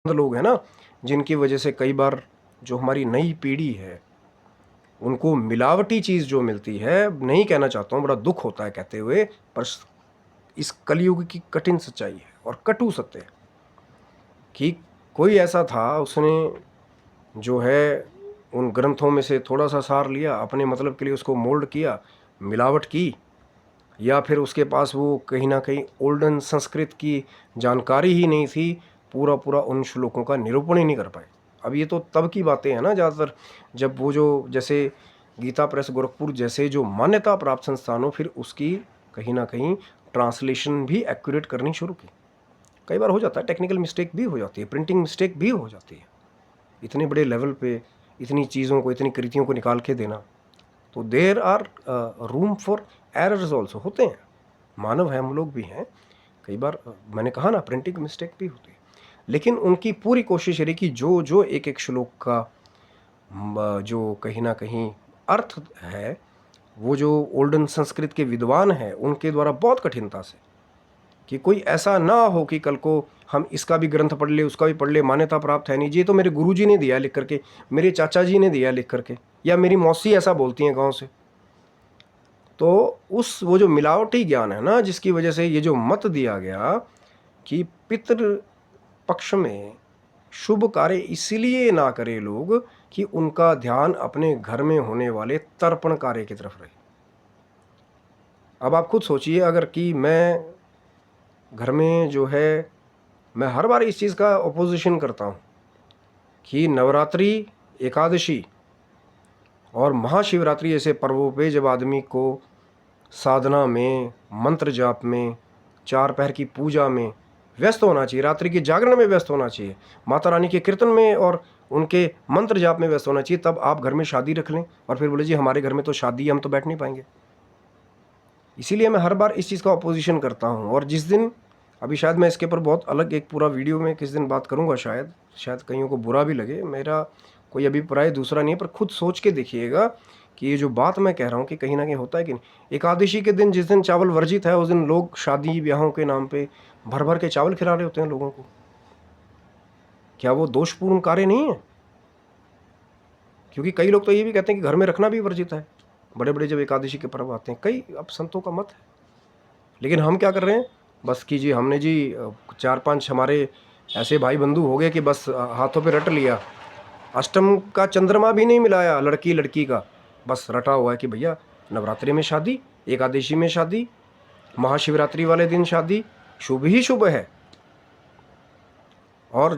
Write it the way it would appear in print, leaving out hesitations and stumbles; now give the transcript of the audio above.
लोग हैं ना, जिनकी वजह से कई बार जो हमारी नई पीढ़ी है उनको मिलावटी चीज़ जो मिलती है, नहीं कहना चाहता हूँ, बड़ा दुख होता है कहते हुए, पर इस कलयुग की कठिन सच्चाई है और कटु सत्य है कि कोई ऐसा था, उसने जो है उन ग्रंथों में से थोड़ा सा सार लिया, अपने मतलब के लिए उसको मोल्ड किया, मिलावट की, या फिर उसके पास वो कहीं ना कहीं ओल्डन संस्कृत की जानकारी ही नहीं थी, पूरा पूरा उन श्लोकों का निरूपण ही नहीं कर पाए। अब ये तो तब की बातें हैं ना ज़्यादातर, जब वो जो जैसे गीता प्रेस गोरखपुर जैसे जो मान्यता प्राप्त संस्थानों, फिर उसकी कहीं ना कहीं ट्रांसलेशन भी एक्यूरेट करनी शुरू की। कई बार हो जाता है, टेक्निकल मिस्टेक भी हो जाती है, प्रिंटिंग मिस्टेक भी हो जाती है। इतने बड़े लेवल पे इतनी चीज़ों को, इतनी कृतियों को निकाल के देना, तो there are room for errors also, होते हैं, मानव हैं, हम लोग भी हैं, कई बार मैंने कहा ना प्रिंटिंग मिस्टेक भी होती है। लेकिन उनकी पूरी कोशिश रही कि जो जो एक एक श्लोक का जो कहीं ना कहीं अर्थ है, वो जो ओल्डन संस्कृत के विद्वान हैं उनके द्वारा बहुत कठिनता से, कि कोई ऐसा ना हो कि कल को हम इसका भी ग्रंथ पढ़ ले, उसका भी पढ़ ले, मान्यता प्राप्त है नहीं जी, ये तो मेरे गुरुजी ने दिया लिख करके, मेरे चाचा जी ने दिया लिख करके, या मेरी मौसी ऐसा बोलती हैं गांव से। तो उस वो जो मिलावटी ज्ञान है ना, जिसकी वजह से ये जो मत दिया गया कि पितृ पक्ष में शुभ कार्य इसलिए ना करे लोग कि उनका ध्यान अपने घर में होने वाले तर्पण कार्य की तरफ रहे। अब आप खुद सोचिए, अगर कि मैं घर में जो है, मैं हर बार इस चीज़ का अपोजिशन करता हूँ कि नवरात्रि, एकादशी और महाशिवरात्रि जैसे पर्वों पे जब आदमी को साधना में, मंत्र जाप में, चार पहर की पूजा में व्यस्त होना चाहिए, रात्रि के जागरण में व्यस्त होना चाहिए, माता रानी के कीर्तन में और उनके मंत्र जाप में व्यस्त होना चाहिए, तब आप घर में शादी रख लें और फिर बोले जी हमारे घर में तो शादी है, हम तो बैठ नहीं पाएंगे। इसीलिए मैं हर बार इस चीज़ का अपोजिशन करता हूँ। और जिस दिन, अभी शायद मैं इसके ऊपर बहुत अलग एक पूरा वीडियो में किस दिन बात करूँगा, शायद कईयों को बुरा भी लगे, मेरा कोई अभिप्राय दूसरा नहीं है, पर खुद सोच के देखिएगा कि ये जो बात मैं कह रहा हूँ कि कहीं ना कहीं होता है कि नहीं। एकादशी के दिन, जिस दिन चावल वर्जित है, उस दिन लोग शादी ब्याहों के नाम पे भर भर के चावल खिला रहे होते हैं लोगों को। क्या वो दोषपूर्ण कार्य नहीं है? क्योंकि कई लोग तो ये भी कहते हैं कि घर में रखना भी वर्जित है, बड़े बड़े जब एकादशी के पर्व आते हैं, कई अब संतों का मत है। लेकिन हम क्या कर रहे हैं, बस कीजिए, हमने जी 4-5 हमारे ऐसे भाई बंधु हो गए कि बस हाथों पे रट लिया, अष्टम का चंद्रमा भी नहीं मिलाया लड़की लड़की का, बस रटा हुआ है कि भैया नवरात्रि में शादी, एकादशी में शादी, महाशिवरात्रि वाले दिन शादी, शुभ ही शुभ है। और